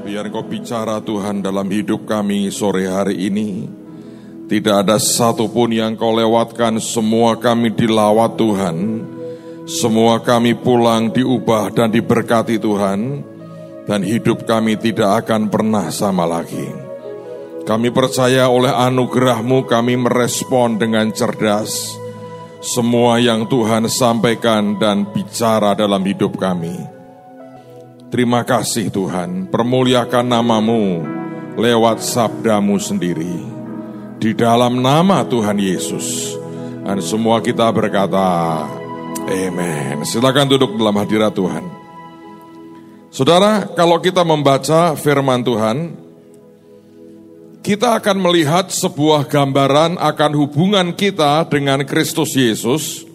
Biar Kau bicara Tuhan dalam hidup kami sore hari ini. Tidak ada satupun yang Kau lewatkan, semua kami dilawat Tuhan. Semua kami pulang diubah dan diberkati Tuhan. Dan hidup kami tidak akan pernah sama lagi. Kami percaya oleh anugerah-Mu kami merespon dengan cerdas semua yang Tuhan sampaikan dan bicara dalam hidup kami. Terima kasih Tuhan, permuliakan nama-Mu lewat sabda-Mu sendiri. Di dalam nama Tuhan Yesus. Dan semua kita berkata, amen. Silakan duduk dalam hadirat Tuhan. Saudara, kalau kita membaca firman Tuhan, kita akan melihat sebuah gambaran akan hubungan kita dengan Kristus Yesus.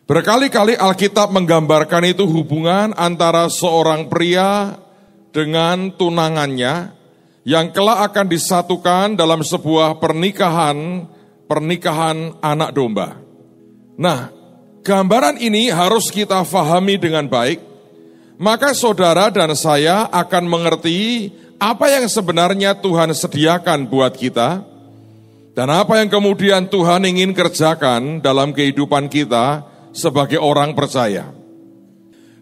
Berkali-kali Alkitab menggambarkan itu hubungan antara seorang pria dengan tunangannya yang kelak akan disatukan dalam sebuah pernikahan anak domba. Nah, gambaran ini harus kita fahami dengan baik, maka saudara dan saya akan mengerti apa yang sebenarnya Tuhan sediakan buat kita, dan apa yang kemudian Tuhan ingin kerjakan dalam kehidupan kita sebagai orang percaya.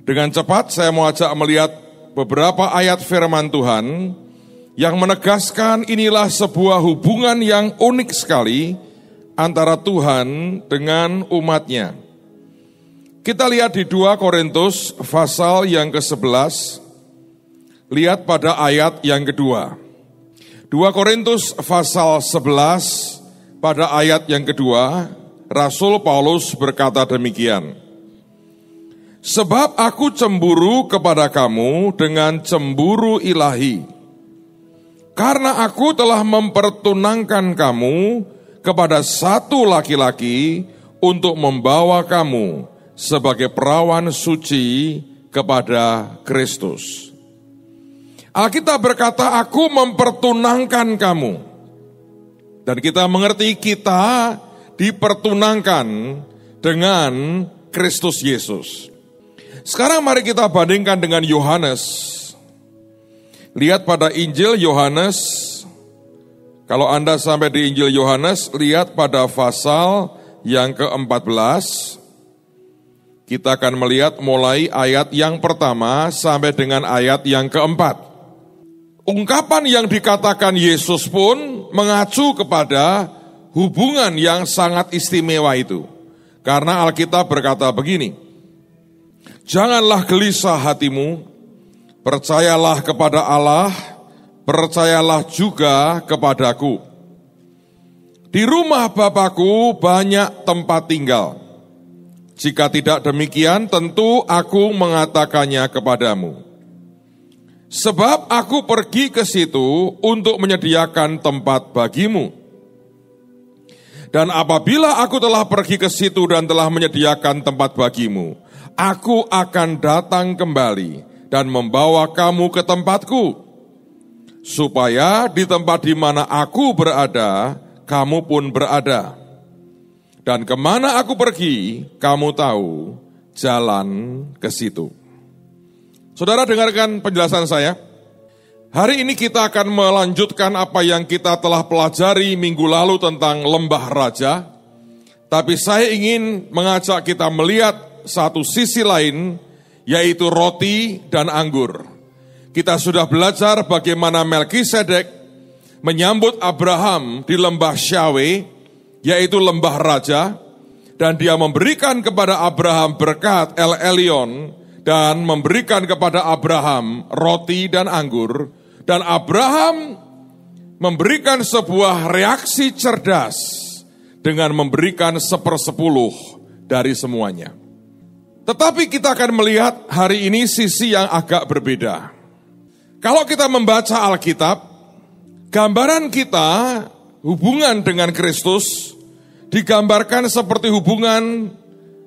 Dengan cepat saya mau ajak melihat beberapa ayat firman Tuhan yang menegaskan inilah sebuah hubungan yang unik sekali antara Tuhan dengan umatnya. Kita lihat di 2 Korintus pasal yang ke-11. Lihat pada ayat yang kedua. 2 Korintus pasal 11 pada ayat yang kedua, Rasul Paulus berkata demikian. Sebab aku cemburu kepada kamu dengan cemburu ilahi. Karena aku telah mempertunangkan kamu kepada satu laki-laki untuk membawa kamu sebagai perawan suci kepada Kristus. Alkitab berkata, aku mempertunangkan kamu. Dan kita mengerti kita dipertunangkan dengan Kristus Yesus. Sekarang mari kita bandingkan dengan Yohanes. Lihat pada Injil Yohanes. Kalau Anda sampai di Injil Yohanes, lihat pada pasal yang ke-14. Kita akan melihat mulai ayat yang pertama sampai dengan ayat yang keempat. Ungkapan yang dikatakan Yesus pun mengacu kepada hubungan yang sangat istimewa itu. Karena Alkitab berkata begini, janganlah gelisah hatimu, percayalah kepada Allah, percayalah juga kepadaku. Di rumah Bapakku banyak tempat tinggal. Jika tidak demikian, tentu aku mengatakannya kepadamu. Sebab aku pergi ke situ untuk menyediakan tempat bagimu. Dan apabila aku telah pergi ke situ dan telah menyediakan tempat bagimu, aku akan datang kembali dan membawa kamu ke tempatku, supaya di tempat di mana aku berada, kamu pun berada. Dan kemana aku pergi, kamu tahu jalan ke situ. Saudara, dengarkan penjelasan saya. Hari ini kita akan melanjutkan apa yang kita telah pelajari minggu lalu tentang lembah raja. Tapi saya ingin mengajak kita melihat satu sisi lain, yaitu roti dan anggur. Kita sudah belajar bagaimana Melkisedek menyambut Abraham di lembah Syawe, yaitu lembah raja, dan dia memberikan kepada Abraham berkat El Elyon, dan memberikan kepada Abraham roti dan anggur, dan Abraham memberikan sebuah reaksi cerdas dengan memberikan 1/10 dari semuanya. Tetapi kita akan melihat hari ini sisi yang agak berbeda. Kalau kita membaca Alkitab, gambaran kita hubungan dengan Kristus digambarkan seperti hubungan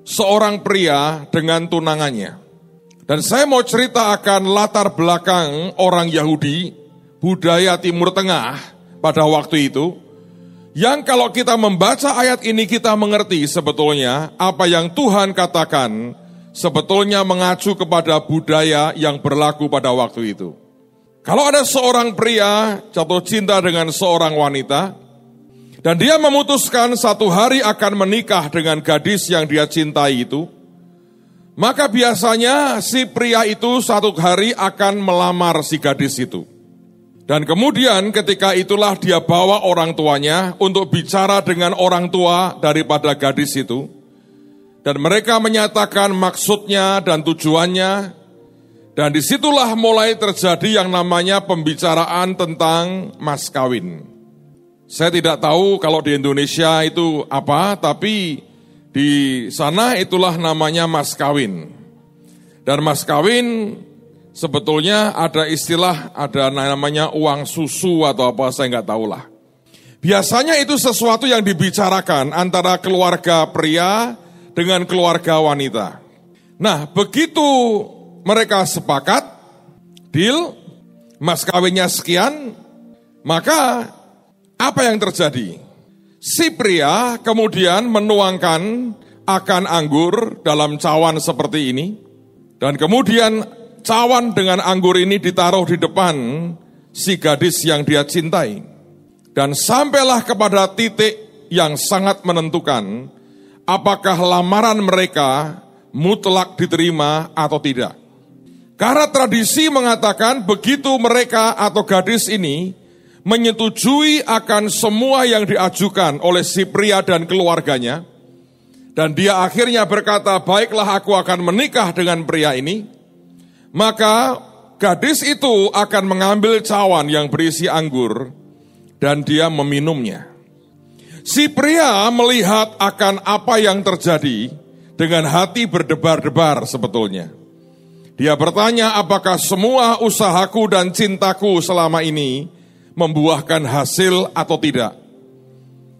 seorang pria dengan tunangannya. Dan saya mau cerita akan latar belakang orang Yahudi, budaya Timur Tengah pada waktu itu, yang kalau kita membaca ayat ini kita mengerti sebetulnya apa yang Tuhan katakan sebetulnya mengacu kepada budaya yang berlaku pada waktu itu. Kalau ada seorang pria jatuh cinta dengan seorang wanita, dan dia memutuskan satu hari akan menikah dengan gadis yang dia cintai itu, maka biasanya si pria itu satu hari akan melamar si gadis itu. Dan kemudian ketika itulah dia bawa orang tuanya untuk bicara dengan orang tua daripada gadis itu. Dan mereka menyatakan maksudnya dan tujuannya. Dan disitulah mulai terjadi yang namanya pembicaraan tentang mas kawin. Saya tidak tahu kalau di Indonesia itu apa, tapi di sana itulah namanya mas kawin. Dan mas kawin sebetulnya ada istilah, ada namanya uang susu atau apa, saya nggak tahu lah. Biasanya itu sesuatu yang dibicarakan antara keluarga pria dengan keluarga wanita. Nah, begitu mereka sepakat, deal, mas kawinnya sekian, maka apa yang terjadi? Si pria kemudian menuangkan akan anggur dalam cawan seperti ini, dan kemudian cawan dengan anggur ini ditaruh di depan si gadis yang dia cintai. Dan sampailah kepada titik yang sangat menentukan apakah lamaran mereka mutlak diterima atau tidak. Karena tradisi mengatakan begitu mereka atau gadis ini menyetujui akan semua yang diajukan oleh si pria dan keluarganya, dan dia akhirnya berkata, baiklah aku akan menikah dengan pria ini, maka gadis itu akan mengambil cawan yang berisi anggur dan dia meminumnya. Si pria melihat akan apa yang terjadi dengan hati berdebar-debar sebetulnya. Dia bertanya, apakah semua usahaku dan cintaku selama ini membuahkan hasil atau tidak?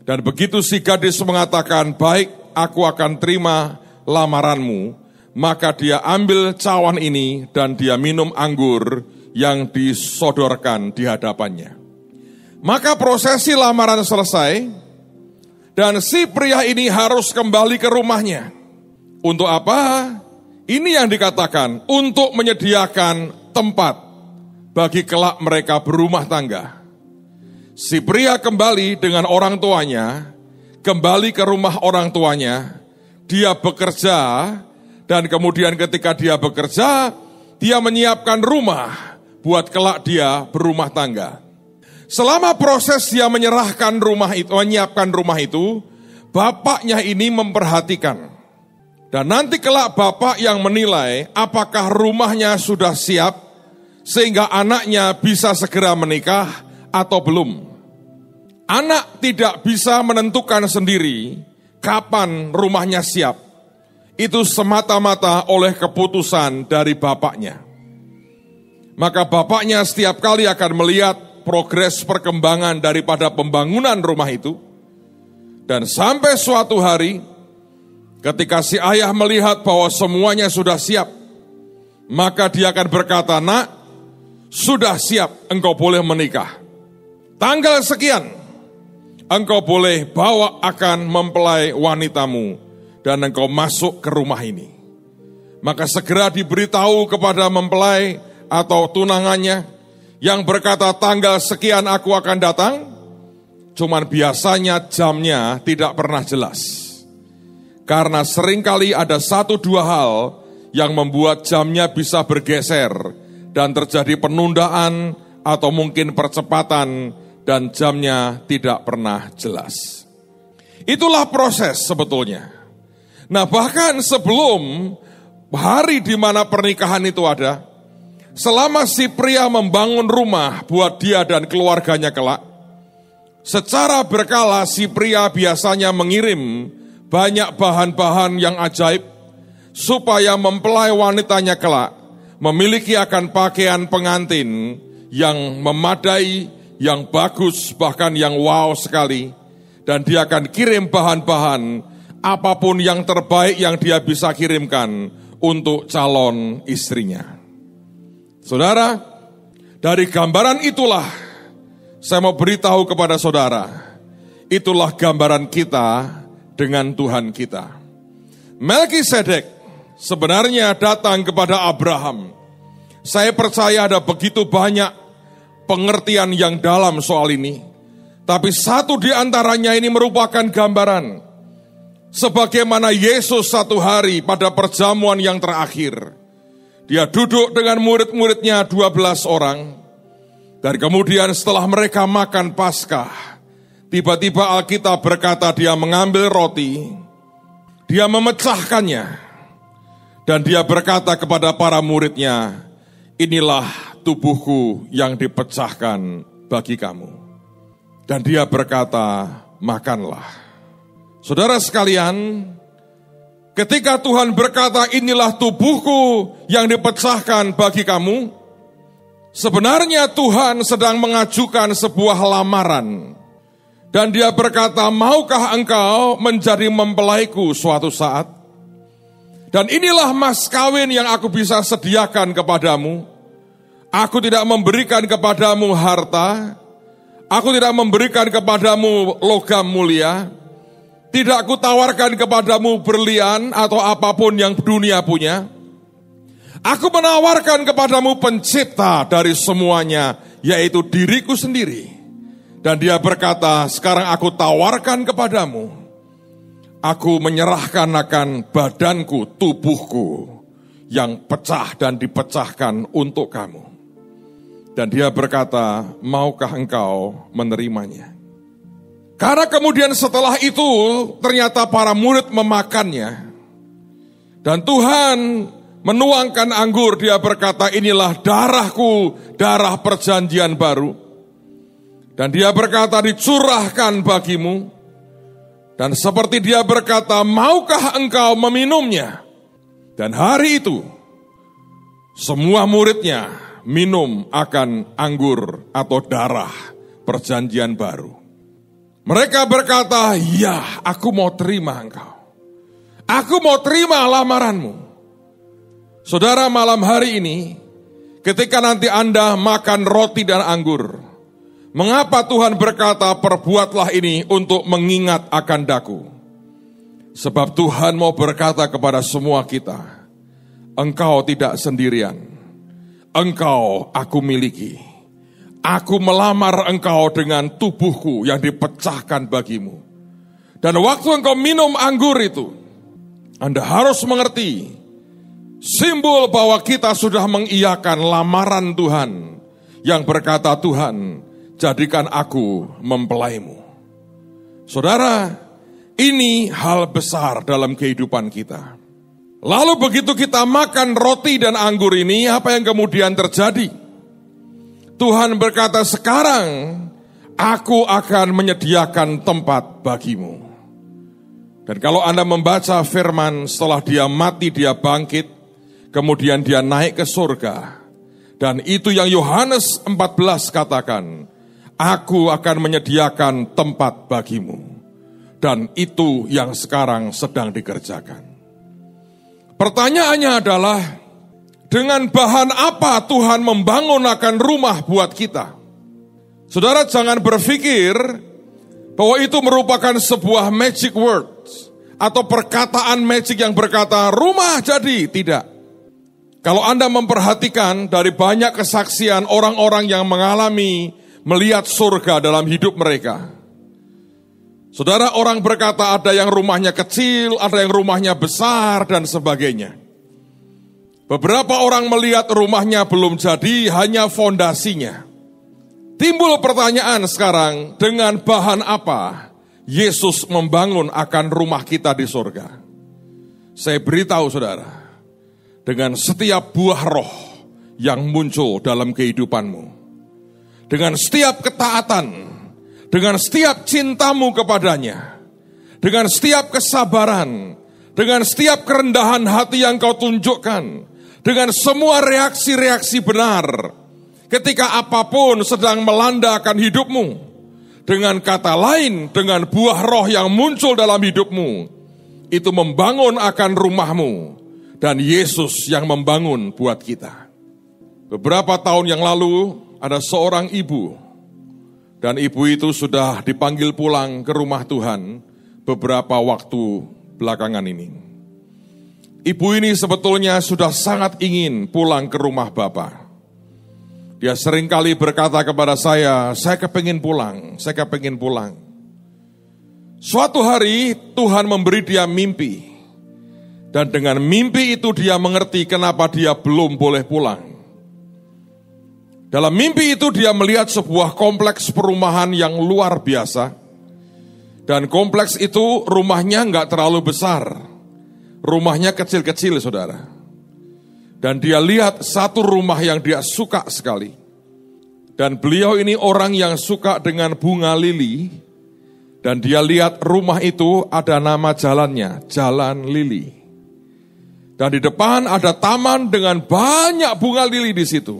Dan begitu si gadis mengatakan, baik, aku akan terima lamaranmu, maka dia ambil cawan ini dan dia minum anggur yang disodorkan di hadapannya. Maka prosesi lamaran selesai dan si pria ini harus kembali ke rumahnya. Untuk apa? Ini yang dikatakan, untuk menyediakan tempat bagi kelak mereka berumah tangga. Si pria kembali dengan orang tuanya, kembali ke rumah orang tuanya, dia bekerja. Dan kemudian ketika dia bekerja, dia menyiapkan rumah buat kelak dia berumah tangga. Selama proses dia menyiapkan rumah itu, bapaknya ini memperhatikan. Dan nanti kelak bapak yang menilai apakah rumahnya sudah siap sehingga anaknya bisa segera menikah atau belum. Anak tidak bisa menentukan sendiri kapan rumahnya siap. Itu semata-mata oleh keputusan dari bapaknya. Maka bapaknya setiap kali akan melihat progres perkembangan daripada pembangunan rumah itu. Dan sampai suatu hari, ketika si ayah melihat bahwa semuanya sudah siap, maka dia akan berkata, nak, sudah siap, engkau boleh menikah. Tanggal sekian, engkau boleh bawa akan mempelai wanitamu, dan engkau masuk ke rumah ini. Maka segera diberitahu kepada mempelai atau tunangannya yang berkata tanggal sekian aku akan datang, cuman biasanya jamnya tidak pernah jelas. Karena seringkali ada 1-2 hal yang membuat jamnya bisa bergeser dan terjadi penundaan atau mungkin percepatan dan jamnya tidak pernah jelas. Itulah proses sebetulnya. Nah, bahkan sebelum hari di mana pernikahan itu ada, selama si pria membangun rumah buat dia dan keluarganya kelak, secara berkala si pria biasanya mengirim banyak bahan-bahan yang ajaib supaya mempelai wanitanya kelak memiliki akan pakaian pengantin yang memadai, yang bagus, bahkan yang wow sekali. Dan dia akan kirim bahan-bahan apapun yang terbaik yang dia bisa kirimkan untuk calon istrinya. Saudara, dari gambaran itulah saya mau beritahu kepada saudara, itulah gambaran kita dengan Tuhan kita. Melkisedek sebenarnya datang kepada Abraham. Saya percaya ada begitu banyak pengertian yang dalam soal ini. Tapi satu di antaranya ini merupakan gambaran sebagaimana Yesus satu hari pada perjamuan yang terakhir. Dia duduk dengan murid-muridnya 12 orang. Dan kemudian setelah mereka makan Paskah, tiba-tiba Alkitab berkata dia mengambil roti, dia memecahkannya, dan dia berkata kepada para muridnya, inilah tubuhku yang dipecahkan bagi kamu. Dan dia berkata, makanlah. Saudara sekalian, ketika Tuhan berkata inilah tubuhku yang dipecahkan bagi kamu, sebenarnya Tuhan sedang mengajukan sebuah lamaran. Dan dia berkata, maukah engkau menjadi mempelaiku suatu saat? Dan inilah mas kawin yang aku bisa sediakan kepadamu. Aku tidak memberikan kepadamu harta, aku tidak memberikan kepadamu logam mulia, tidak kutawarkan kepadamu berlian atau apapun yang dunia punya. Aku menawarkan kepadamu pencipta dari semuanya, yaitu diriku sendiri. Dan dia berkata, sekarang aku tawarkan kepadamu. Aku menyerahkan akan badanku, tubuhku, yang pecah dan dipecahkan untuk kamu. Dan dia berkata, maukah engkau menerimanya? Karena kemudian setelah itu, ternyata para murid memakannya. Dan Tuhan menuangkan anggur, dia berkata, inilah darahku, darah perjanjian baru. Dan dia berkata, dicurahkan bagimu. Dan seperti dia berkata, maukah engkau meminumnya? Dan hari itu, semua muridnya minum akan anggur atau darah perjanjian baru. Mereka berkata, ya aku mau terima engkau. Aku mau terima lamaranmu. Saudara, malam hari ini, ketika nanti Anda makan roti dan anggur, mengapa Tuhan berkata, perbuatlah ini untuk mengingat akan daku? Sebab Tuhan mau berkata kepada semua kita, engkau tidak sendirian, engkau aku miliki. Aku melamar engkau dengan tubuhku yang dipecahkan bagimu. Dan waktu engkau minum anggur itu, Anda harus mengerti, simbol bahwa kita sudah mengiyakan lamaran Tuhan, yang berkata, Tuhan, jadikan aku mempelaimu. Saudara, ini hal besar dalam kehidupan kita. Lalu begitu kita makan roti dan anggur ini, apa yang kemudian terjadi? Tuhan berkata, sekarang aku akan menyediakan tempat bagimu. Dan kalau Anda membaca firman, setelah dia mati, dia bangkit, kemudian dia naik ke surga. Dan itu yang Yohanes 14 katakan, aku akan menyediakan tempat bagimu. Dan itu yang sekarang sedang dikerjakan. Pertanyaannya adalah, dengan bahan apa Tuhan membangun akan rumah buat kita? Saudara, jangan berpikir bahwa itu merupakan sebuah magic words atau perkataan magic yang berkata rumah jadi. Tidak. Kalau Anda memperhatikan dari banyak kesaksian orang-orang yang mengalami melihat surga dalam hidup mereka. Saudara, orang berkata ada yang rumahnya kecil, ada yang rumahnya besar dan sebagainya. Beberapa orang melihat rumahnya belum jadi, hanya fondasinya. Timbul pertanyaan sekarang, dengan bahan apa Yesus membangun akan rumah kita di surga? Saya beritahu saudara, dengan setiap buah roh yang muncul dalam kehidupanmu, dengan setiap ketaatan, dengan setiap cintamu kepadanya, dengan setiap kesabaran, dengan setiap kerendahan hati yang kau tunjukkan, dengan semua reaksi-reaksi benar, ketika apapun sedang melanda akan hidupmu, dengan kata lain, dengan buah roh yang muncul dalam hidupmu, itu membangun akan rumahmu, dan Yesus yang membangun buat kita. Beberapa tahun yang lalu, ada seorang ibu, dan ibu itu sudah dipanggil pulang ke rumah Tuhan beberapa waktu belakangan ini. Ibu ini sebetulnya sudah sangat ingin pulang ke rumah Bapa. Dia seringkali berkata kepada saya kepingin pulang, saya kepingin pulang. Suatu hari Tuhan memberi dia mimpi. Dan dengan mimpi itu dia mengerti kenapa dia belum boleh pulang. Dalam mimpi itu dia melihat sebuah kompleks perumahan yang luar biasa. Dan kompleks itu rumahnya enggak terlalu besar. Rumahnya kecil-kecil, saudara. Dan dia lihat satu rumah yang dia suka sekali. Dan beliau ini orang yang suka dengan bunga lili. Dan dia lihat rumah itu ada nama jalannya, Jalan Lili. Dan di depan ada taman dengan banyak bunga lili di situ.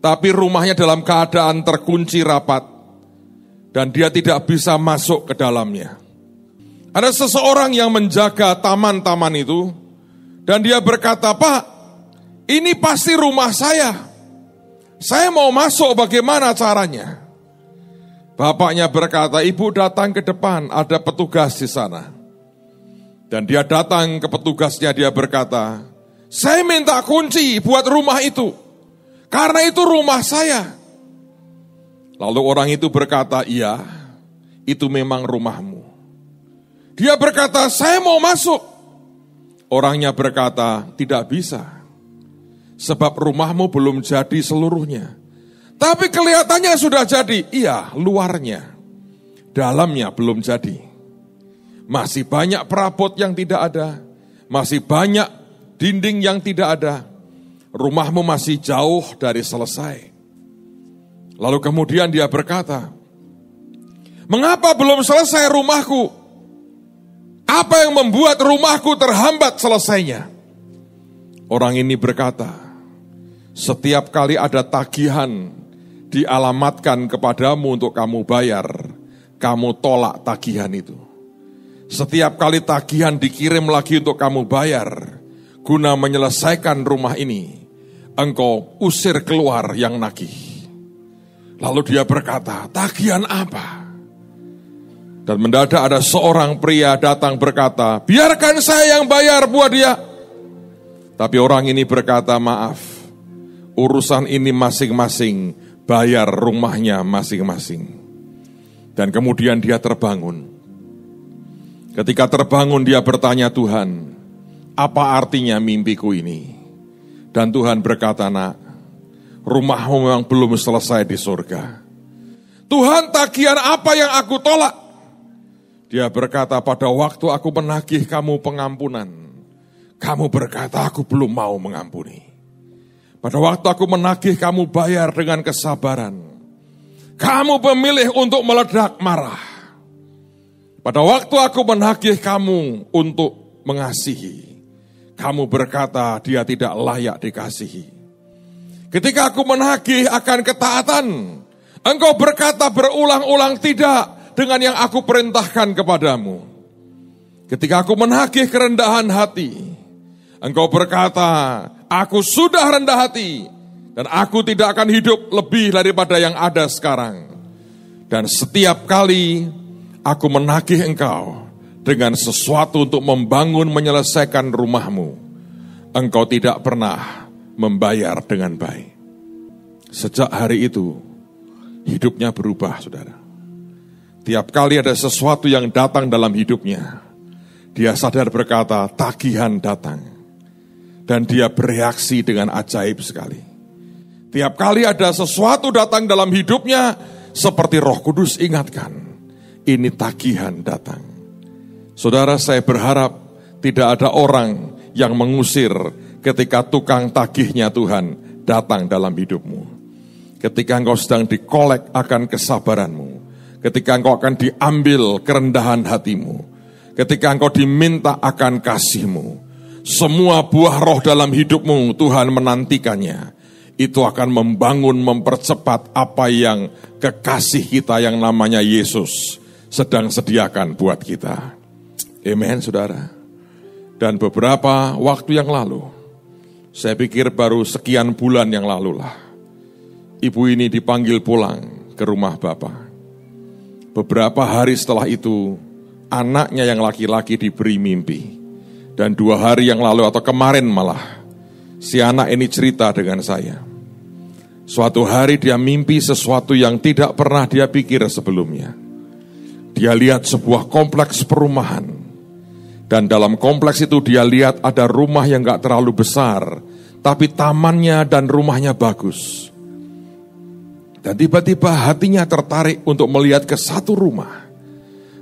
Tapi rumahnya dalam keadaan terkunci rapat. Dan dia tidak bisa masuk ke dalamnya. Ada seseorang yang menjaga taman-taman itu. Dan dia berkata, "Pak, ini pasti rumah saya. Saya mau masuk, bagaimana caranya?" Bapaknya berkata, "Ibu datang ke depan, ada petugas di sana." Dan dia datang ke petugasnya, dia berkata, "Saya minta kunci buat rumah itu, karena itu rumah saya." Lalu orang itu berkata, "Iya, itu memang rumahmu." Dia berkata, "Saya mau masuk." Orangnya berkata, "Tidak bisa, sebab rumahmu belum jadi seluruhnya. Tapi kelihatannya sudah jadi." "Iya, luarnya, dalamnya belum jadi. Masih banyak perabot yang tidak ada, masih banyak dinding yang tidak ada. Rumahmu masih jauh dari selesai." Lalu kemudian dia berkata, "Mengapa belum selesai rumahku? Apa yang membuat rumahku terhambat selesainya?" Orang ini berkata, "Setiap kali ada tagihan dialamatkan kepadamu untuk kamu bayar, kamu tolak tagihan itu. Setiap kali tagihan dikirim lagi untuk kamu bayar, guna menyelesaikan rumah ini, engkau usir keluar yang nagih." Lalu dia berkata, "Tagihan apa?" Dan mendadak ada seorang pria datang berkata, "Biarkan saya yang bayar buat dia." Tapi orang ini berkata, "Maaf, urusan ini masing-masing, bayar rumahnya masing-masing." Dan kemudian dia terbangun. Ketika terbangun dia bertanya, "Tuhan, apa artinya mimpiku ini?" Dan Tuhan berkata, "Nak, rumahmu memang belum selesai di surga." "Tuhan, tagihan apa yang aku tolak?" Dia berkata, "Pada waktu aku menagih kamu pengampunan, kamu berkata aku belum mau mengampuni. Pada waktu aku menagih kamu bayar dengan kesabaran, kamu memilih untuk meledak marah. Pada waktu aku menagih kamu untuk mengasihi, kamu berkata dia tidak layak dikasihi. Ketika aku menagih akan ketaatan, engkau berkata berulang-ulang tidak dengan yang aku perintahkan kepadamu. Ketika aku menagih kerendahan hati, engkau berkata, aku sudah rendah hati, dan aku tidak akan hidup lebih daripada yang ada sekarang. Dan setiap kali aku menagih engkau dengan sesuatu untuk membangun menyelesaikan rumahmu, engkau tidak pernah membayar dengan baik." Sejak hari itu, hidupnya berubah, saudara. Tiap kali ada sesuatu yang datang dalam hidupnya, dia sadar berkata, tagihan datang. Dan dia bereaksi dengan ajaib sekali. Tiap kali ada sesuatu datang dalam hidupnya, seperti Roh Kudus ingatkan, ini tagihan datang. Saudara, saya berharap tidak ada orang yang mengusir ketika tukang tagihnya Tuhan datang dalam hidupmu. Ketika engkau sedang dikolek akan kesabaranmu, ketika engkau akan diambil kerendahan hatimu, ketika engkau diminta akan kasihmu, semua buah roh dalam hidupmu Tuhan menantikannya. Itu akan membangun, mempercepat apa yang kekasih kita yang namanya Yesus sedang sediakan buat kita. Amen, saudara. Dan beberapa waktu yang lalu, saya pikir baru sekian bulan yang lalu lah, ibu ini dipanggil pulang ke rumah Bapa. Beberapa hari setelah itu, anaknya yang laki-laki diberi mimpi. Dan 2 hari yang lalu atau kemarin malah, si anak ini cerita dengan saya. Suatu hari dia mimpi sesuatu yang tidak pernah dia pikir sebelumnya. Dia lihat sebuah kompleks perumahan. Dan dalam kompleks itu dia lihat ada rumah yang gak terlalu besar, tapi tamannya dan rumahnya bagus. Dan tiba-tiba hatinya tertarik untuk melihat ke satu rumah.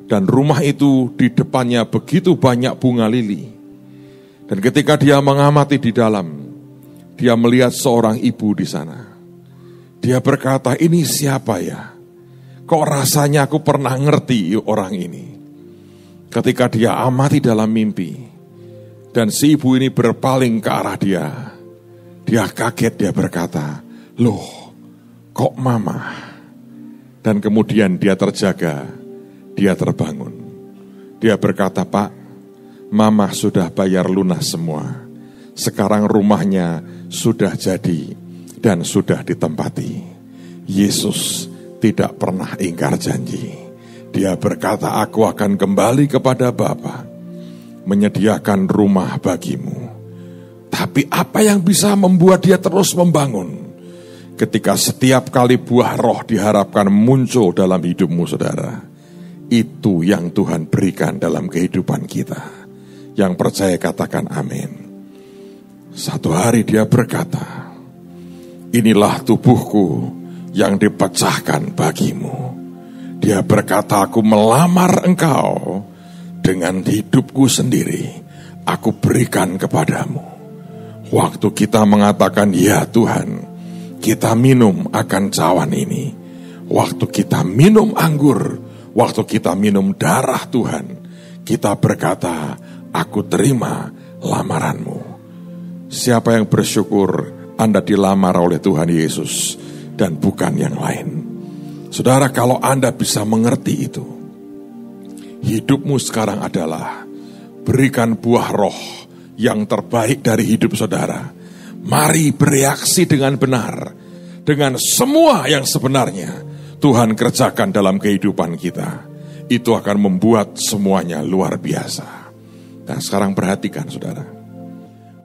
Dan rumah itu di depannya begitu banyak bunga lili. Dan ketika dia mengamati di dalam, dia melihat seorang ibu di sana. Dia berkata, ini siapa ya? Kok rasanya aku pernah ngerti orang ini. Ketika dia amati dalam mimpi, dan si ibu ini berpaling ke arah dia. Dia kaget, dia berkata, loh kok mama? Dan kemudian dia terjaga, dia terbangun. Dia berkata, Pak, mama sudah bayar lunas semua. Sekarang rumahnya sudah jadi dan sudah ditempati. Yesus tidak pernah ingkar janji. Dia berkata, aku akan kembali kepada Bapa, menyediakan rumah bagimu. Tapi apa yang bisa membuat dia terus membangun? Ketika setiap kali buah roh diharapkan muncul dalam hidupmu, saudara. Itu yang Tuhan berikan dalam kehidupan kita. Yang percaya katakan amin. Satu hari dia berkata, inilah tubuhku yang dipecahkan bagimu. Dia berkata, aku melamar engkau dengan hidupku sendiri. Aku berikan kepadamu. Waktu kita mengatakan, ya Tuhan, kita minum akan cawan ini. Waktu kita minum anggur, waktu kita minum darah Tuhan, kita berkata, aku terima lamaranmu. Siapa yang bersyukur Anda dilamar oleh Tuhan Yesus dan bukan yang lain. Saudara, kalau Anda bisa mengerti itu, hidupmu sekarang adalah berikan buah roh yang terbaik dari hidup saudara. Mari bereaksi dengan benar, dengan semua yang sebenarnya Tuhan kerjakan dalam kehidupan kita. Itu akan membuat semuanya luar biasa. Nah, sekarang perhatikan saudara.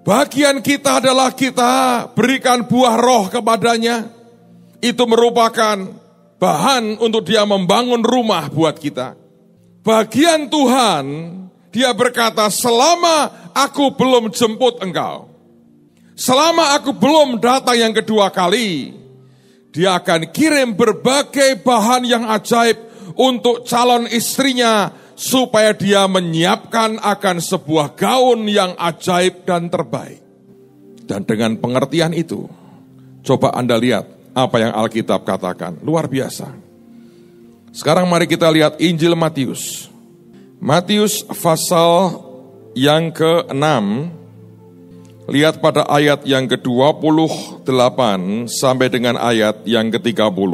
Bagian kita adalah kita berikan buah roh kepadanya. Itu merupakan bahan untuk dia membangun rumah buat kita. Bagian Tuhan, dia berkata, selama aku belum jemput engkau, selama aku belum datang yang kedua kali, dia akan kirim berbagai bahan yang ajaib untuk calon istrinya, supaya dia menyiapkan akan sebuah gaun yang ajaib dan terbaik. Dan dengan pengertian itu, coba Anda lihat apa yang Alkitab katakan, luar biasa. Sekarang mari kita lihat Injil Matius. Matius pasal yang ke-6, lihat pada ayat yang ke-28 sampai dengan ayat yang ke-30.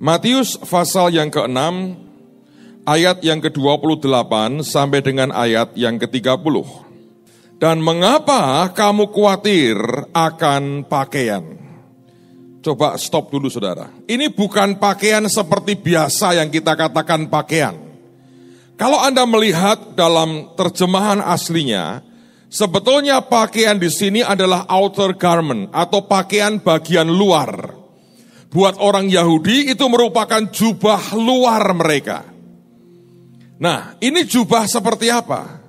Matius pasal yang ke-6, ayat yang ke-28 sampai dengan ayat yang ke-30. Dan mengapa kamu khawatir akan pakaian? Coba stop dulu saudara. Ini bukan pakaian seperti biasa yang kita katakan pakaian. Kalau Anda melihat dalam terjemahan aslinya, sebetulnya pakaian di sini adalah outer garment atau pakaian bagian luar. Buat orang Yahudi itu merupakan jubah luar mereka. Nah, ini jubah seperti apa?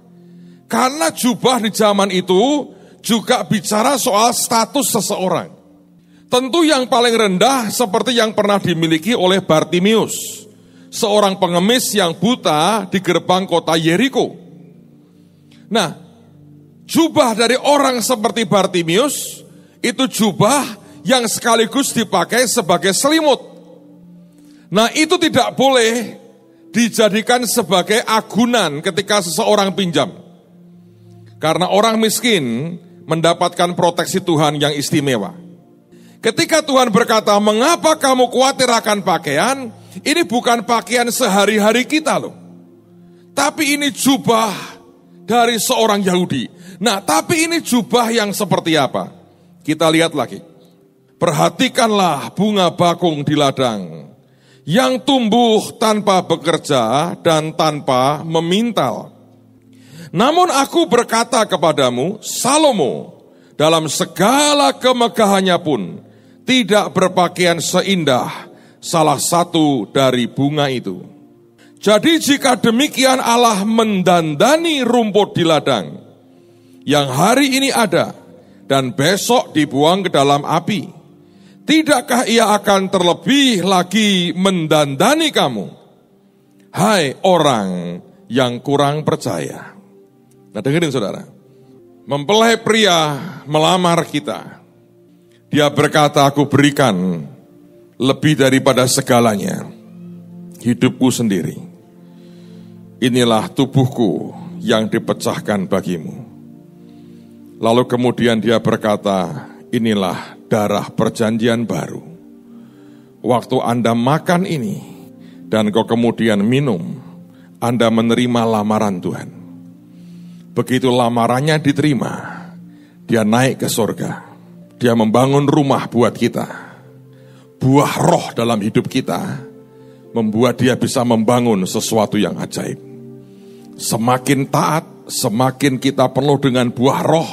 Karena jubah di zaman itu juga bicara soal status seseorang. Tentu yang paling rendah seperti yang pernah dimiliki oleh Bartimius, seorang pengemis yang buta di gerbang kota Yeriko. Nah, jubah dari orang seperti Bartimius itu jubah yang sekaligus dipakai sebagai selimut. Nah, itu tidak boleh dijadikan sebagai agunan ketika seseorang pinjam. Karena orang miskin mendapatkan proteksi Tuhan yang istimewa. Ketika Tuhan berkata, mengapa kamu khawatir akan pakaian? Ini bukan pakaian sehari-hari kita loh. Tapi ini jubah dari seorang Yahudi. Nah, tapi ini jubah yang seperti apa? Kita lihat lagi. Perhatikanlah bunga bakung di ladang, yang tumbuh tanpa bekerja dan tanpa memintal. Namun aku berkata kepadamu, Salomo, dalam segala kemegahannya pun, tidak berpakaian seindah salah satu dari bunga itu. Jadi jika demikian Allah mendandani rumput di ladang, yang hari ini ada, dan besok dibuang ke dalam api, tidakkah ia akan terlebih lagi mendandani kamu, hai orang yang kurang percaya? Nah dengerin saudara, mempelai pria melamar kita. Dia berkata, aku berikan lebih daripada segalanya, hidupku sendiri. Inilah tubuhku yang dipecahkan bagimu. Lalu kemudian dia berkata, inilah darah perjanjian baru. Waktu Anda makan ini, dan kau kemudian minum, Anda menerima lamaran Tuhan. Begitu lamarannya diterima, dia naik ke surga. Dia membangun rumah buat kita. Buah roh dalam hidup kita membuat dia bisa membangun sesuatu yang ajaib. Semakin taat, semakin kita penuh dengan buah roh,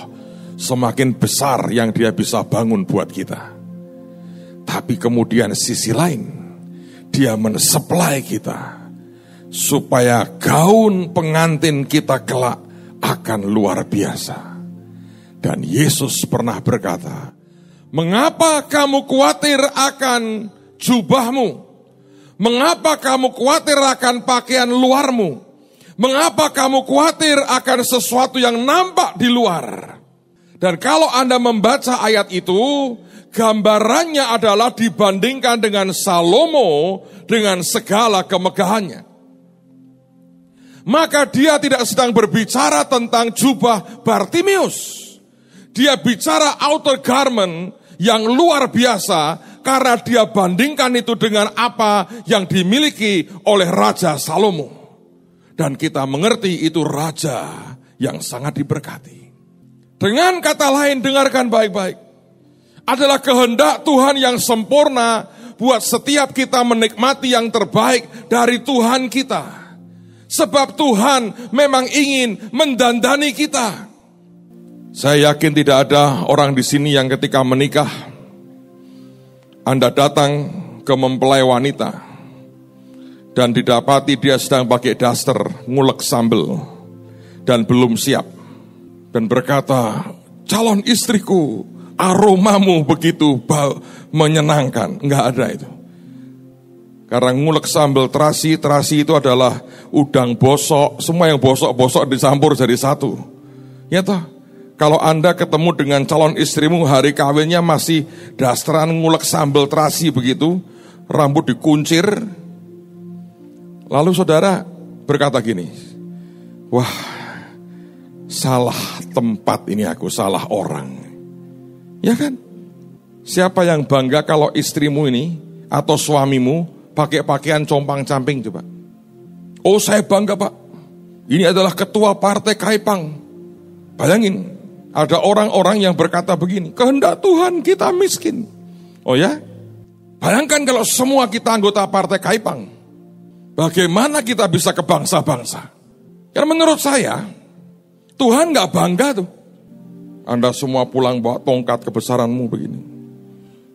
semakin besar yang dia bisa bangun buat kita. Tapi kemudian sisi lain, dia mensuplai kita supaya gaun pengantin kita kelak akan luar biasa. Dan Yesus pernah berkata, mengapa kamu khawatir akan jubahmu? Mengapa kamu khawatir akan pakaian luarmu? Mengapa kamu khawatir akan sesuatu yang nampak di luar? Dan kalau Anda membaca ayat itu, gambarannya adalah dibandingkan dengan Salomo dengan segala kemegahannya. Maka dia tidak sedang berbicara tentang jubah Bartimeus. Dia bicara outer garment yang luar biasa karena dia bandingkan itu dengan apa yang dimiliki oleh Raja Salomo. Dan kita mengerti itu raja yang sangat diberkati. Dengan kata lain, dengarkan baik-baik. Adalah kehendak Tuhan yang sempurna buat setiap kita menikmati yang terbaik dari Tuhan kita. Sebab Tuhan memang ingin mendandani kita. Saya yakin tidak ada orang di sini yang ketika menikah, Anda datang ke mempelai wanita, dan didapati dia sedang pakai daster, ngulek sambel, dan belum siap. Dan berkata, calon istriku, aromamu begitu menyenangkan. Enggak ada itu. Karena ngulek sambel terasi itu adalah udang bosok, semua yang bosok-bosok dicampur jadi satu. Ya toh, kalau Anda ketemu dengan calon istrimu hari kawinnya masih dasteran ngulek sambel terasi begitu, rambut dikuncir. Lalu saudara berkata gini, wah salah tempat ini aku, salah orang. Ya kan? Siapa yang bangga kalau istrimu ini atau suamimu pakai pakaian compang-camping coba? Oh saya bangga Pak, ini adalah ketua partai Kaipang. Bayangin, ada orang-orang yang berkata begini, kehendak Tuhan kita miskin. Oh ya? Bayangkan kalau semua kita anggota partai Kaipang. Bagaimana kita bisa ke bangsa-bangsa? Karena menurut saya, Tuhan gak bangga tuh. Anda semua pulang bawa tongkat kebesaranmu begini.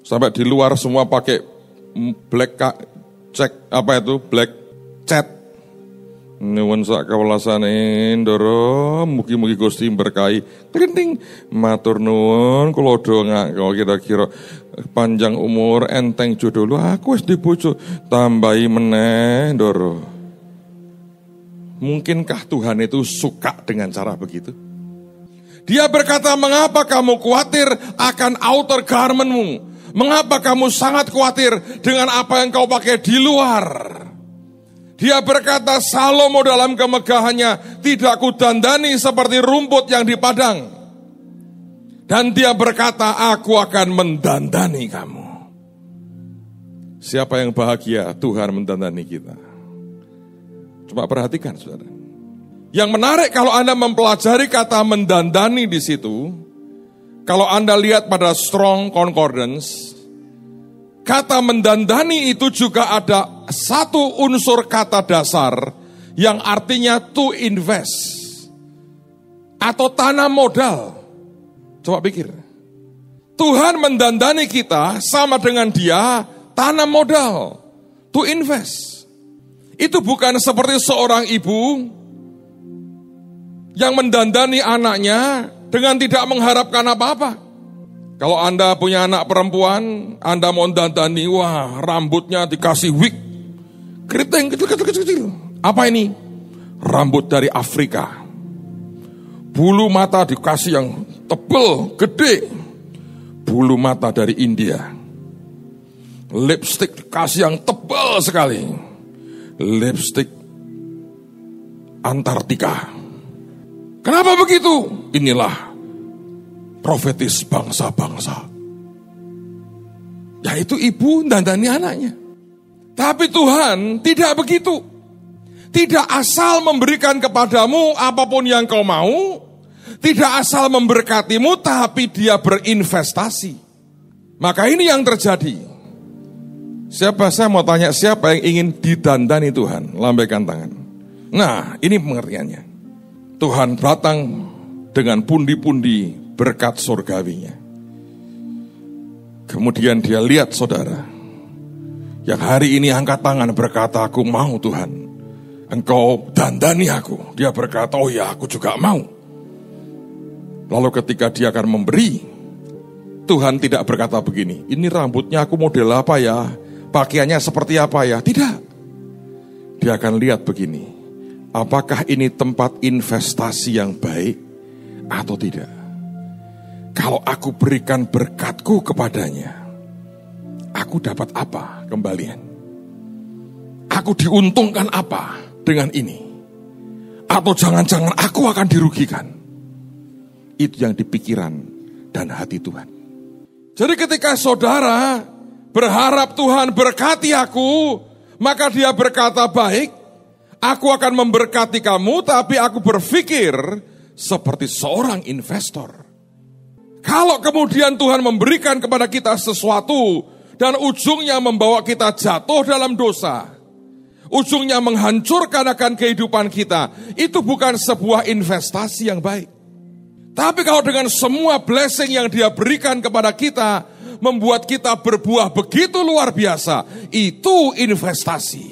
Sampai di luar semua pakai black cat. Nuwun sak kawelasane ndoro, mugi-mugi Gusti berkahi. Klinting, matur nuwun kula donga kira-kira panjang umur, enteng jodoh. Lu aku wis dibojo, tambahi meneh ndoro. Mungkinkah Tuhan itu suka dengan cara begitu? Dia berkata, mengapa kamu khawatir akan outer garmentmu? Mengapa kamu sangat khawatir dengan apa yang kau pakai di luar? Dia berkata, Salomo dalam kemegahannya tidak kudandani seperti rumput yang di padang. Dan dia berkata, aku akan mendandani kamu. Siapa yang bahagia? Tuhan mendandani kita. Coba perhatikan saudara. Yang menarik kalau Anda mempelajari kata mendandani di situ, kalau Anda lihat pada Strong Concordance, kata mendandani itu juga ada satu unsur kata dasar yang artinya to invest atau tanam modal. Coba pikir, Tuhan mendandani kita sama dengan dia tanam modal, to invest. Itu bukan seperti seorang ibu yang mendandani anaknya dengan tidak mengharapkan apa-apa. Kalau Anda punya anak perempuan, Anda mau dandani, wah rambutnya dikasih wig, keriting kecil-kecil. Apa ini? Rambut dari Afrika. Bulu mata dikasih yang tebal, gede. Bulu mata dari India. Lipstick dikasih yang tebal sekali. Lipstick Antartika. Kenapa begitu? Inilah profetis bangsa-bangsa. Yaitu ibu dandani anaknya. Tapi Tuhan tidak begitu. Tidak asal memberikan kepadamu apapun yang kau mau. Tidak asal memberkatimu, tapi dia berinvestasi. Maka ini yang terjadi. Saya mau tanya, siapa yang ingin didandani Tuhan? Lambaikan tangan. Nah, ini pengertiannya. Tuhan datang dengan pundi-pundi berkat surgawinya. Kemudian dia lihat saudara, yang hari ini angkat tangan berkata, aku mau Tuhan, Engkau dandani aku. Dia berkata, oh ya aku juga mau. Lalu ketika dia akan memberi, Tuhan tidak berkata begini, ini rambutnya aku model apa ya, pakaiannya seperti apa ya, tidak. Dia akan lihat begini, apakah ini tempat investasi yang baik atau tidak? Kalau aku berikan berkatku kepadanya, aku dapat apa kembalian? Aku diuntungkan apa dengan ini? Atau jangan-jangan aku akan dirugikan? Itu yang dipikiran dan hati Tuhan. Jadi ketika saudara berharap Tuhan berkati aku, maka dia berkata baik, aku akan memberkati kamu, tapi aku berpikir seperti seorang investor. Kalau kemudian Tuhan memberikan kepada kita sesuatu dan ujungnya membawa kita jatuh dalam dosa, ujungnya menghancurkan akan kehidupan kita, itu bukan sebuah investasi yang baik. Tapi kalau dengan semua blessing yang dia berikan kepada kita, membuat kita berbuah begitu luar biasa, itu investasi.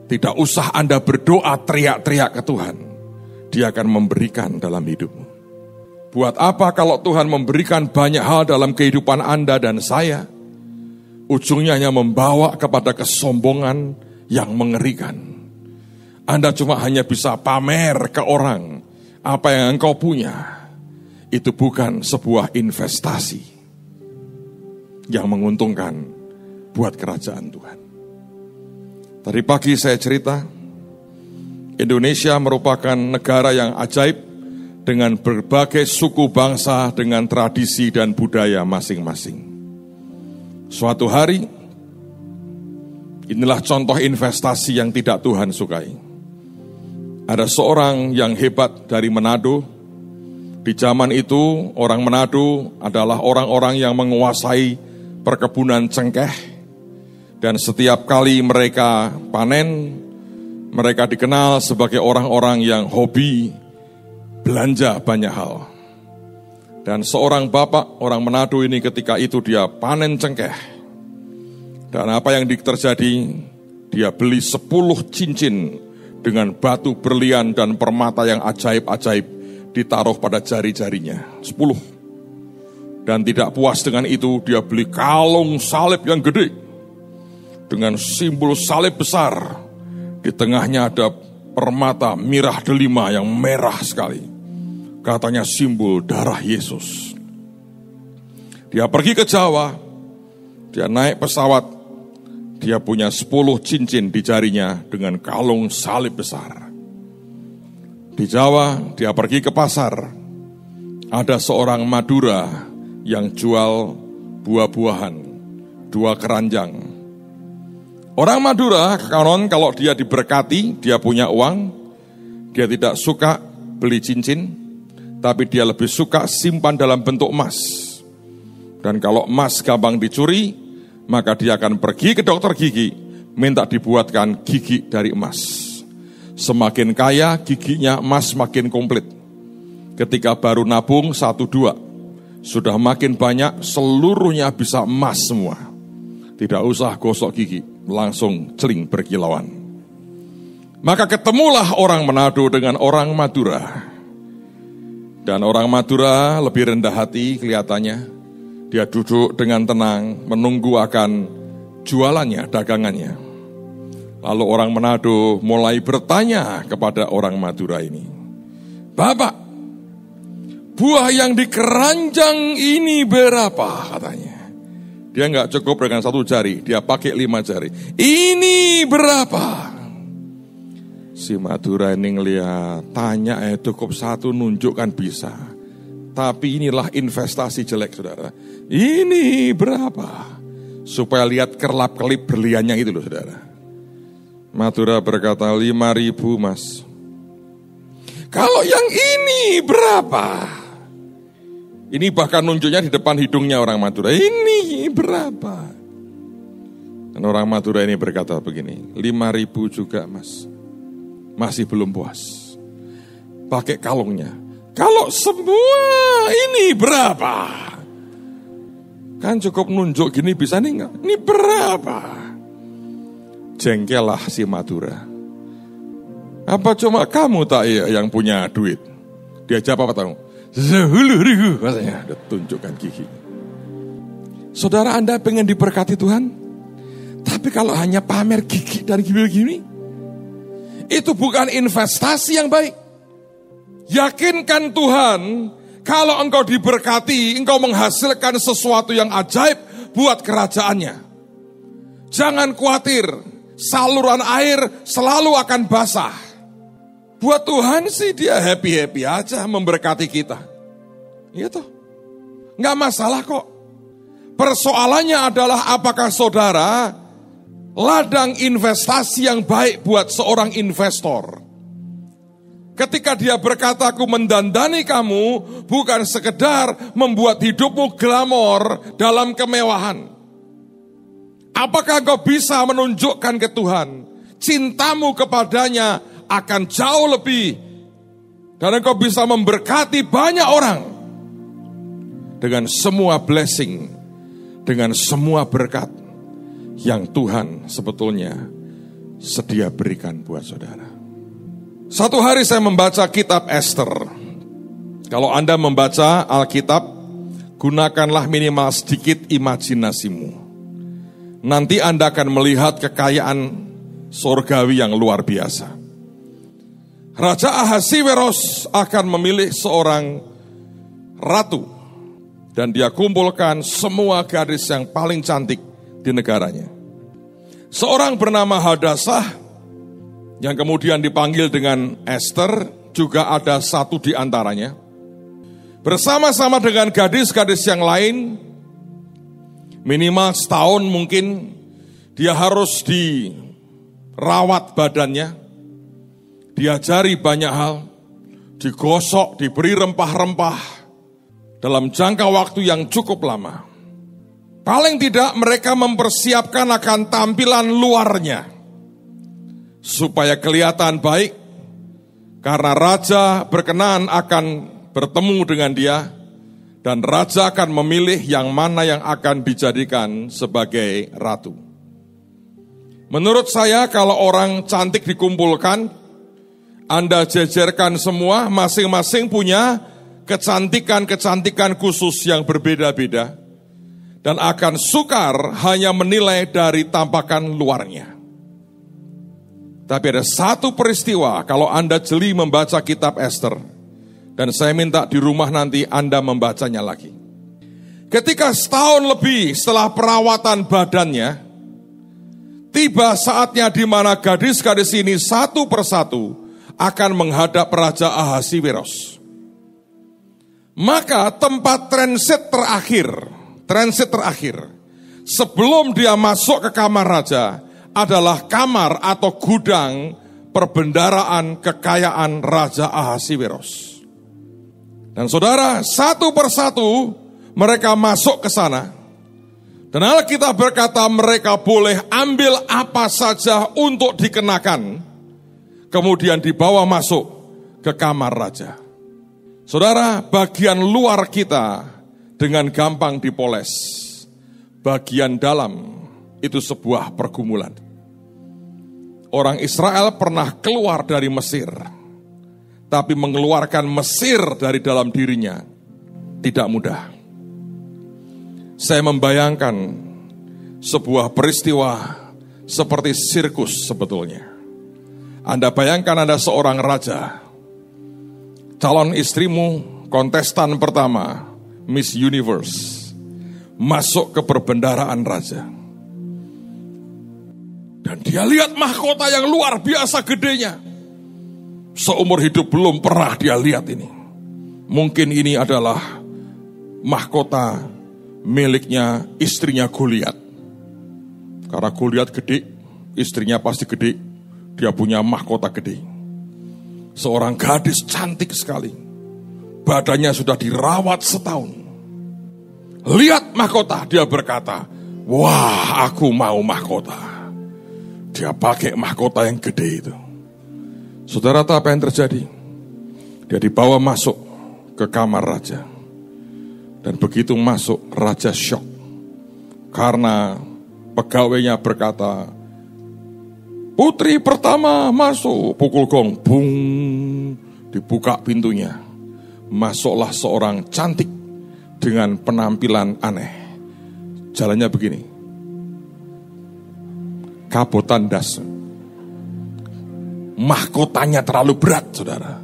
Tidak usah Anda berdoa teriak-teriak ke Tuhan, dia akan memberikan dalam hidupmu. Buat apa kalau Tuhan memberikan banyak hal dalam kehidupan Anda dan saya, ujungnya hanya membawa kepada kesombongan yang mengerikan. Anda cuma hanya bisa pamer ke orang apa yang engkau punya. Itu bukan sebuah investasi yang menguntungkan buat kerajaan Tuhan. Tadi pagi saya cerita, Indonesia merupakan negara yang ajaib dengan berbagai suku bangsa dengan tradisi dan budaya masing-masing. Suatu hari, inilah contoh investasi yang tidak Tuhan sukai. Ada seorang yang hebat dari Manado. Di zaman itu orang Manado adalah orang-orang yang menguasai perkebunan cengkeh. Dan setiap kali mereka panen, mereka dikenal sebagai orang-orang yang hobi belanja banyak hal. Dan seorang bapak orang Manado ini ketika itu dia panen cengkeh. Dan apa yang terjadi? Dia beli 10 cincin dengan batu berlian dan permata yang ajaib-ajaib ditaruh pada jari-jarinya. 10. Dan tidak puas dengan itu, dia beli kalung salib yang gede dengan simbol salib besar. Di tengahnya ada permata mirah delima yang merah sekali. Katanya simbol darah Yesus. Dia pergi ke Jawa, dia naik pesawat. Dia punya 10 cincin di jarinya dengan kalung salib besar. Di Jawa, dia pergi ke pasar. Ada seorang Madura yang jual buah-buahan, 2 keranjang. Orang Madura, konon kalau dia diberkati, dia punya uang, dia tidak suka beli cincin, tapi dia lebih suka simpan dalam bentuk emas. Dan kalau emas gampang dicuri, maka dia akan pergi ke dokter gigi, minta dibuatkan gigi dari emas. Semakin kaya, giginya emas makin komplit. Ketika baru nabung 1-2, Sudah makin banyak, seluruhnya bisa emas semua. Tidak usah gosok gigi, langsung celing berkilauan. Maka ketemulah orang Manado dengan orang Madura. Dan orang Madura lebih rendah hati kelihatannya. Dia duduk dengan tenang, menunggu akan jualannya, dagangannya. Lalu orang Manado mulai bertanya kepada orang Madura ini. Bapak, buah yang di keranjang ini berapa? Katanya. Dia nggak cukup dengan 1 jari, dia pakai 5 jari. Ini berapa? Si Madura ini ngeliat, tanya cukup 1 nunjukkan bisa. Tapi inilah investasi jelek, saudara. Ini berapa? Supaya lihat kerlap-kelip berliannya itu loh, saudara. Madura berkata, 5.000 mas. Kalau yang ini berapa? Ini bahkan nunjuknya di depan hidungnya orang Madura. Ini berapa? Dan orang Madura ini berkata begini, 5.000 juga mas. Masih belum puas. Pakai kalungnya. Kalau semua ini berapa? Kan cukup nunjuk gini bisa nih enggak? Ini berapa? Jengkelah si Madura. Apa cuma kamu tak yang punya duit? Dia jawab apa tahu? 10.000 katanya. Dia tunjukkan gigi. Saudara, Anda pengen diberkati Tuhan? Tapi kalau hanya pamer gigi dan gini, itu bukan investasi yang baik. Yakinkan Tuhan, kalau engkau diberkati, engkau menghasilkan sesuatu yang ajaib buat kerajaannya. Jangan khawatir, saluran air selalu akan basah. Buat Tuhan sih dia happy-happy aja memberkati kita. Iya toh? Nggak masalah kok. Persoalannya adalah apakah saudara ladang investasi yang baik buat seorang investor. Ketika dia berkata, aku mendandani kamu, bukan sekedar membuat hidupmu glamor dalam kemewahan. Apakah kau bisa menunjukkan ke Tuhan, cintamu kepadanya akan jauh lebih, dan engkau bisa memberkati banyak orang dengan semua blessing, dengan semua berkat yang Tuhan sebetulnya sedia berikan buat saudara. Satu hari saya membaca kitab Esther. Kalau Anda membaca Alkitab, gunakanlah minimal sedikit imajinasimu. Nanti Anda akan melihat kekayaan surgawi yang luar biasa. Raja Ahasiweros akan memilih seorang ratu. Dan dia kumpulkan semua gadis yang paling cantik di negaranya. Seorang bernama Hadasah, yang kemudian dipanggil dengan Esther, juga ada satu di antaranya. Bersama-sama dengan gadis-gadis yang lain, minimal setahun mungkin, dia harus dirawat badannya. Diajari banyak hal, digosok, diberi rempah-rempah dalam jangka waktu yang cukup lama. Paling tidak mereka mempersiapkan akan tampilan luarnya supaya kelihatan baik, karena raja berkenan akan bertemu dengan dia, dan raja akan memilih yang mana yang akan dijadikan sebagai ratu. Menurut saya kalau orang cantik dikumpulkan, Anda jejerkan semua, masing-masing punya kecantikan-kecantikan khusus yang berbeda-beda. Dan akan sukar hanya menilai dari tampakan luarnya. Tapi ada satu peristiwa kalau Anda jeli membaca kitab Esther. Dan saya minta di rumah nanti Anda membacanya lagi. Ketika setahun lebih setelah perawatan badannya, tiba saatnya di mana gadis-gadis ini satu persatu akan menghadap Raja Ahasiweros. Maka tempat transit terakhir sebelum dia masuk ke kamar raja adalah kamar atau gudang perbendaraan kekayaan Raja Ahasiweros. Dan saudara, satu persatu mereka masuk ke sana. Dan Alkitab berkata mereka boleh ambil apa saja untuk dikenakan, kemudian dibawa masuk ke kamar raja. Saudara, bagian luar kita dengan gampang dipoles. Bagian dalam itu sebuah pergumulan. Orang Israel pernah keluar dari Mesir, tapi mengeluarkan Mesir dari dalam dirinya tidak mudah. Saya membayangkan sebuah peristiwa seperti sirkus sebetulnya. Anda bayangkan Anda seorang raja, calon istrimu kontestan pertama, Miss Universe, masuk ke perbendaharaan raja. Dan dia lihat mahkota yang luar biasa gedenya. Seumur hidup belum pernah dia lihat ini. Mungkin ini adalah mahkota miliknya istrinya Goliat. Karena Goliat gede, istrinya pasti gede. Dia punya mahkota gede. Seorang gadis cantik sekali. Badannya sudah dirawat setahun. Lihat mahkota, dia berkata, wah, aku mau mahkota. Dia pakai mahkota yang gede itu. Saudara tahu apa yang terjadi? Dia dibawa masuk ke kamar raja. Dan begitu masuk, raja syok. Karena pegawainya berkata, putri pertama masuk. Pukul gong, bung, dibuka pintunya. Masuklah seorang cantik dengan penampilan aneh. Jalannya begini. Kabotan das. Mahkotanya terlalu berat, saudara.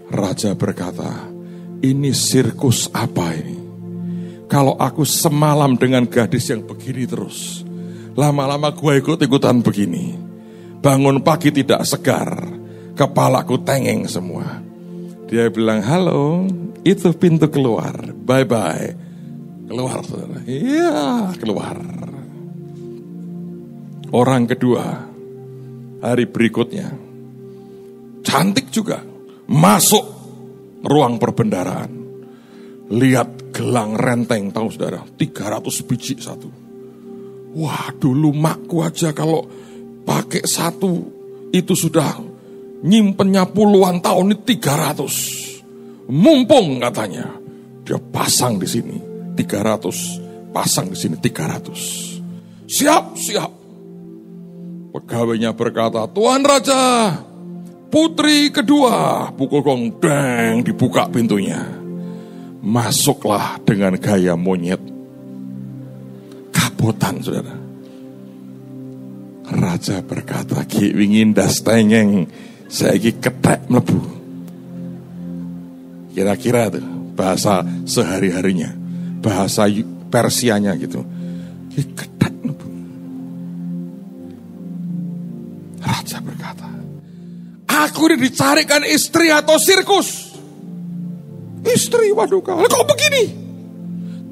Raja berkata, ini sirkus apa ini? Kalau aku semalam dengan gadis yang begini terus, lama-lama gue ikut-ikutan begini. Bangun pagi tidak segar, kepalaku tengeng semua. Dia bilang, halo, itu pintu keluar, bye-bye. Keluar, saudara. Iya, keluar. Orang kedua, hari berikutnya, cantik juga, masuk ruang perbendaharaan. Lihat gelang renteng, tahu saudara, 300 biji satu. Wah, dulu makku aja kalau pakai satu, itu sudah nyimpennya puluhan tahun, ini 300. Mumpung katanya, dia pasang di sini 300, pasang di sini 300. Siap. Pegawainya berkata, Tuan Raja, putri kedua. Pukul gong, deng, dibuka pintunya. Masuklah dengan gaya monyet. Kabotan, saudara. Raja berkata, ki wingin das tengeng, saiki ketek mlebu. Kira-kira tuh bahasa sehari-harinya, bahasa Persianya gitu. Ki ketek mlebu. Raja berkata, aku ini dicarikan istri atau sirkus? Istri, waduh kok begini?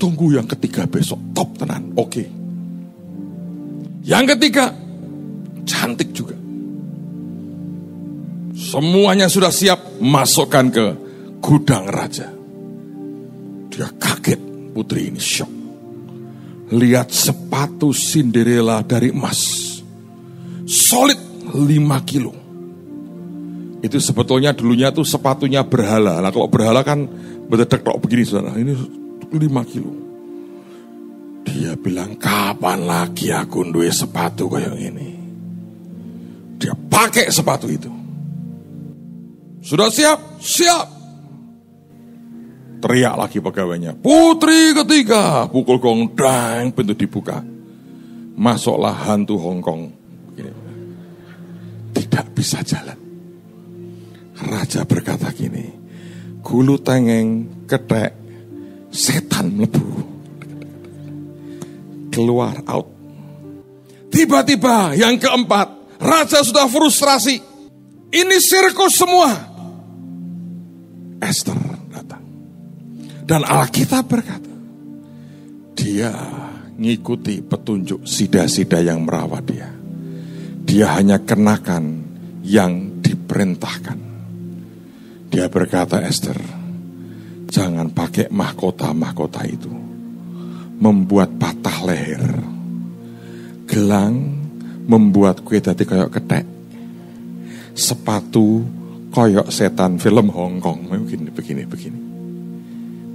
Tunggu yang ketiga besok, top tenan, oke. Yang ketiga, cantik juga. Semuanya sudah siap, masukkan ke gudang raja. Dia kaget, putri ini syok. Lihat sepatu Cinderella dari emas. Solid 5 kilo. Itu sebetulnya dulunya tuh sepatunya berhala. Nah kalau berhala kan bededek tok begini saudara. Ini 5 kilo. Dia bilang, kapan lagi aku duwe sepatu kayak ini? Dia pakai sepatu itu. Sudah siap? Siap. Teriak lagi pegawainya. Putri ketiga. Pukul gong, dang, pintu dibuka. Masuklah hantu Hongkong. Tidak bisa jalan. Raja berkata gini, gulu tengeng, ketek, setan mlebu. Keluar, out. Tiba-tiba yang keempat, raja sudah frustrasi. Ini sirkus semua. Esther datang. Dan Alkitab berkata, dia ngikuti petunjuk sida-sida yang merawat dia. Dia hanya kenakan yang diperintahkan. Dia berkata, Esther, jangan pakai mahkota-mahkota itu. Membuat patah leher. Gelang membuat kue tadi kayak ketek. Sepatu koyok setan film Hongkong. Begini.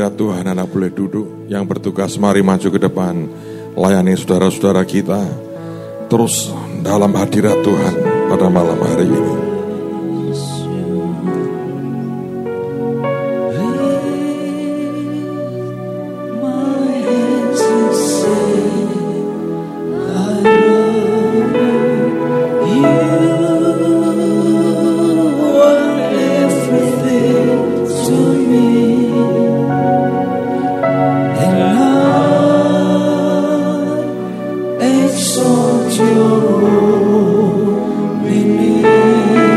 hadirat Tuhan, anak boleh duduk. Yang bertugas mari maju ke depan, layani saudara-saudara kita terus dalam hadirat Tuhan pada malam hari ini. Exalt your holy name.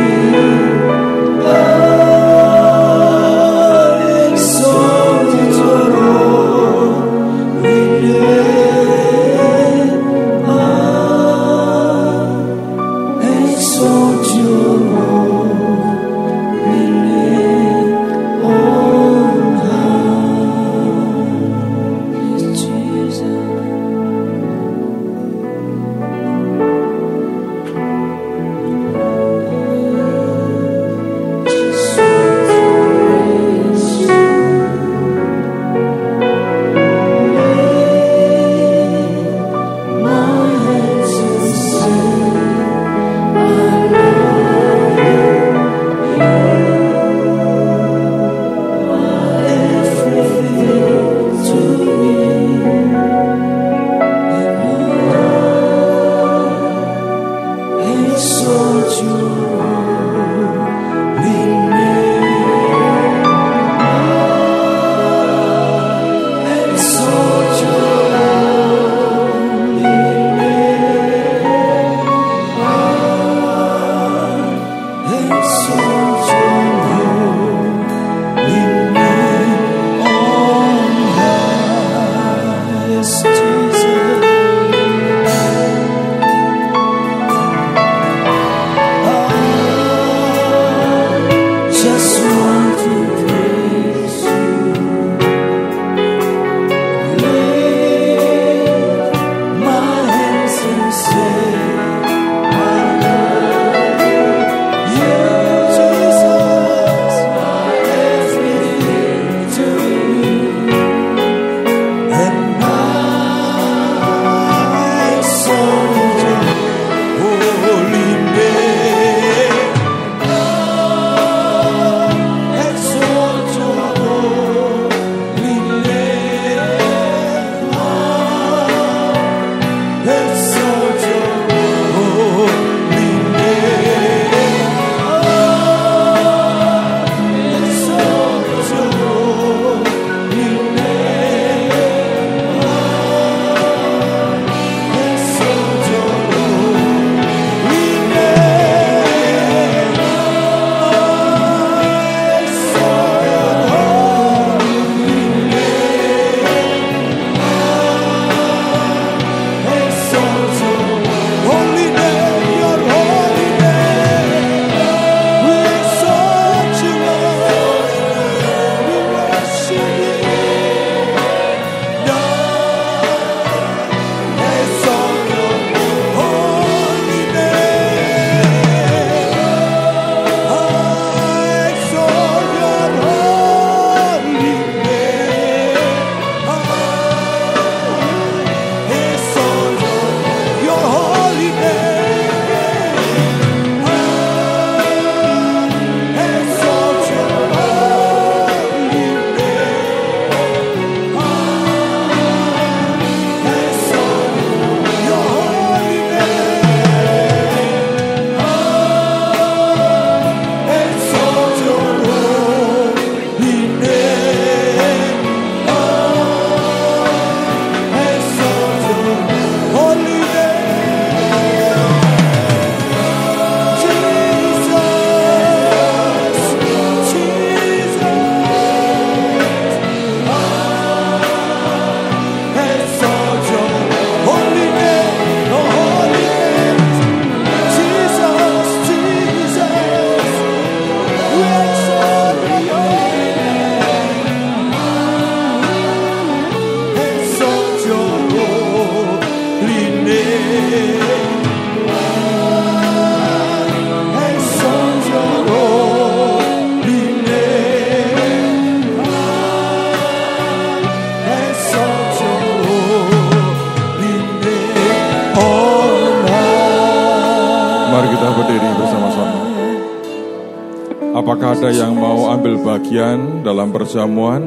Apakah ada yang mau ambil bagian dalam perjamuan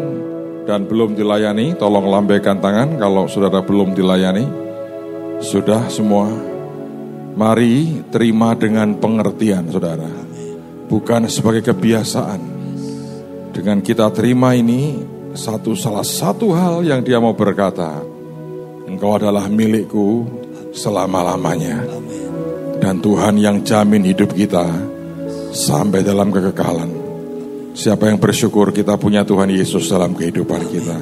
dan belum dilayani? Tolong lambaikan tangan kalau saudara belum dilayani. Sudah semua? Mari terima dengan pengertian saudara. Bukan sebagai kebiasaan. Dengan kita terima ini, salah satu hal yang dia mau berkata, engkau adalah milikku selama-lamanya. Dan Tuhan yang jamin hidup kita sampai dalam kekekalan. Siapa yang bersyukur kita punya Tuhan Yesus dalam kehidupan kita.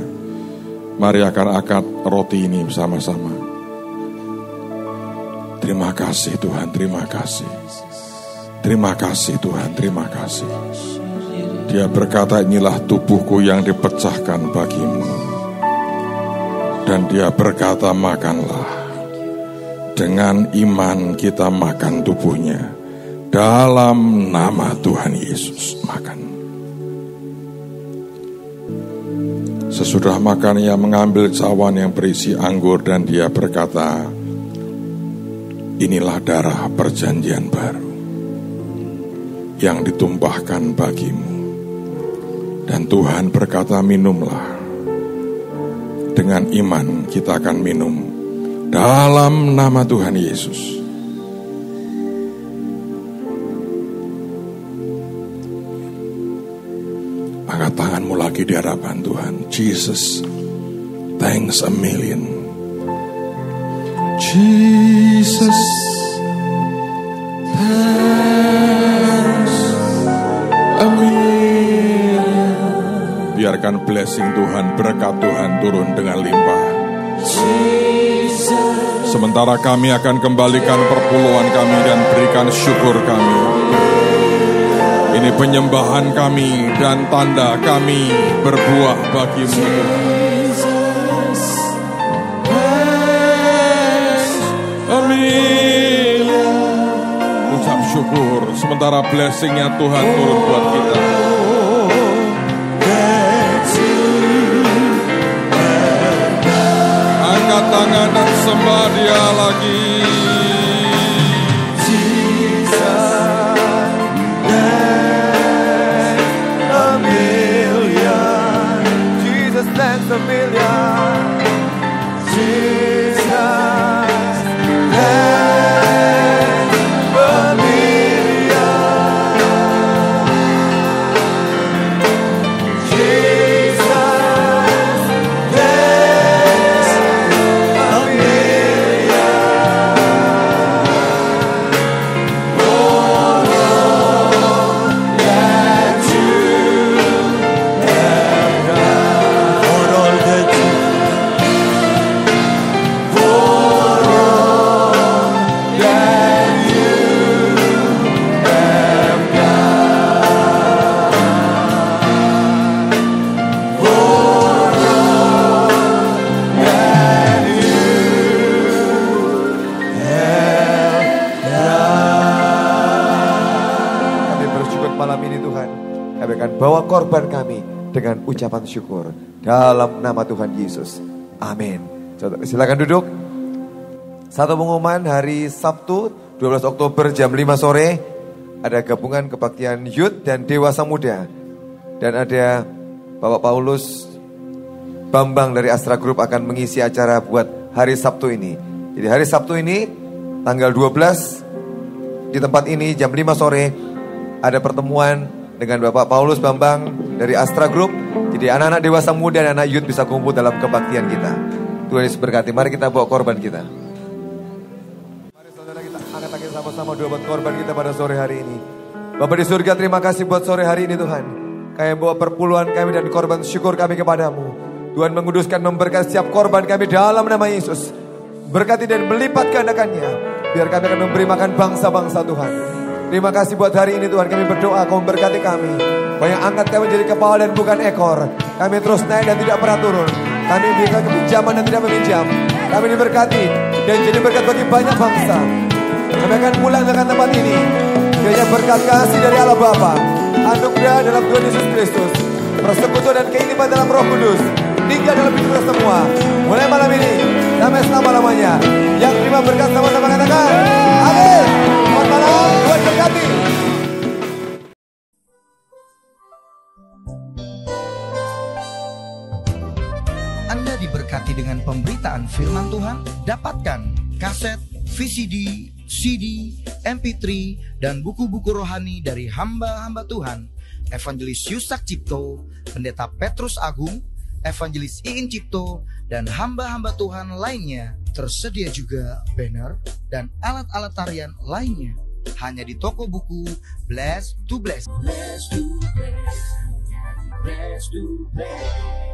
Mari akan angkat roti ini bersama-sama. Terima kasih Tuhan, terima kasih. Terima kasih Tuhan, terima kasih. Dia berkata, inilah tubuhku yang dipecahkan bagimu. Dan dia berkata, makanlah. Dengan iman kita makan tubuhnya. Dalam nama Tuhan Yesus, makan. Sesudah makan, ia mengambil cawan yang berisi anggur dan dia berkata, inilah darah perjanjian baru yang ditumpahkan bagimu. Dan Tuhan berkata, minumlah. Dengan iman kita akan minum dalam nama Tuhan Yesus. Angkat tanganmu lagi di hadapan Tuhan. Jesus, thanks a million. Jesus, thanks a million. Biarkan blessing Tuhan, berkat Tuhan turun dengan limpah. Sementara kami akan kembalikan perpuluhan kami dan berikan syukur kami. Ini penyembahan kami dan tanda kami berbuah bagimu. Amin. Ucap syukur sementara blessingnya Tuhan turun buat kita. Angkat tangan dan sembah dia lagi. Thanks a million. Jesus, thanks a million. Jesus, thanks a million. For all that you have done. For all that you bawa korban kami dengan ucapan syukur dalam nama Tuhan Yesus. Amin. Silakan duduk. Satu pengumuman, hari Sabtu 12 Oktober jam 5 sore ada gabungan kebaktian youth dan dewasa muda. Dan ada Bapak Paulus Bambang dari Astra Group akan mengisi acara buat hari Sabtu ini. Jadi hari Sabtu ini tanggal 12 di tempat ini jam 5 sore ada pertemuan dengan Bapak Paulus Bambang dari Astra Group. Jadi anak-anak dewasa muda dan anak youth bisa kumpul dalam kebaktian kita. Tuhan Yesus berkati. Mari kita bawa korban kita. Mari saudara kita angkat tangan sama-sama doa buat korban kita pada sore hari ini. Bapak di surga, terima kasih buat sore hari ini Tuhan. Kami bawa perpuluhan kami dan korban syukur kami kepadamu. Tuhan menguduskan, memberkati setiap korban kami dalam nama Yesus. Berkati dan melipat gandakannya. Biar kami akan memberi makan bangsa-bangsa Tuhan. Terima kasih buat hari ini Tuhan, kami berdoa kau memberkati kami. Banyak angkat kami menjadi kepala dan bukan ekor. Kami terus naik dan tidak pernah turun. Kami berikan kepinjaman dan tidak meminjam. Kami diberkati dan jadi berkat bagi banyak bangsa. Kami akan pulang dengan tempat ini. Kiranya berkat kasih dari Allah Bapa, anugerah dalam Tuhan Yesus Kristus, persekutuan dan kehidupan dalam Roh Kudus tinggal dalam hidup kita semua. Mulai malam ini sampai selama-lamanya. Yang terima berkat sama-sama katakan amin. Selamat malam, Tuhan berkati. dengan pemberitaan firman Tuhan? Dapatkan kaset, VCD, CD, MP3, dan buku-buku rohani dari hamba-hamba Tuhan, Evangelis Yusak Cipto, Pendeta Petrus Agung, Evangelis Iin Cipto, dan hamba-hamba Tuhan lainnya. Tersedia juga banner dan alat-alat tarian lainnya. Hanya di toko buku Bless to Bless. Bless to Bless. Bless to Bless.